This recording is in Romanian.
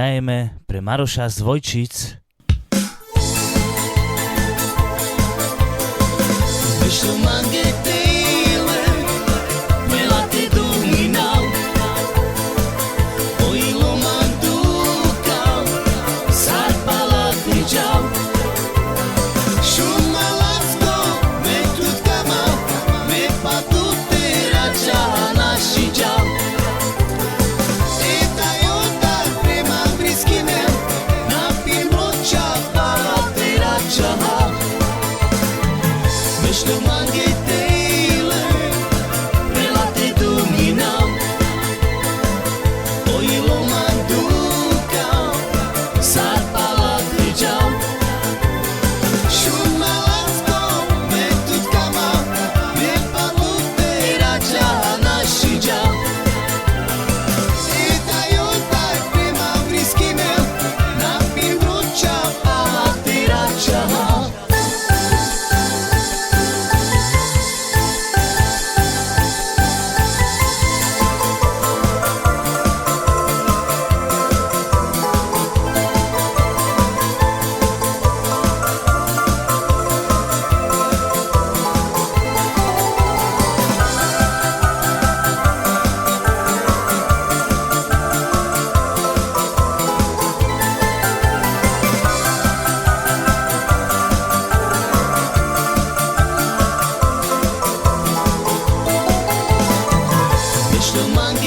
hrajeme pre Maroša z Vojčic. Wyszło mangę tyle, miała ty dominał. Oilo mandukał, sarpala tydział. Szuma lasko, me tutka mal, me patuty rača naši džal. Eta jota prema briskine, napim roča pala ty rača. Wyszło mangę tyle, miała ty dominał. Oilo mandukał, sarpala tydział. Šuma lásko, me tutka mal, me paluté rača naši džal. Eta jota prema briskine, napim roča pala ty rača. Wyszło mangę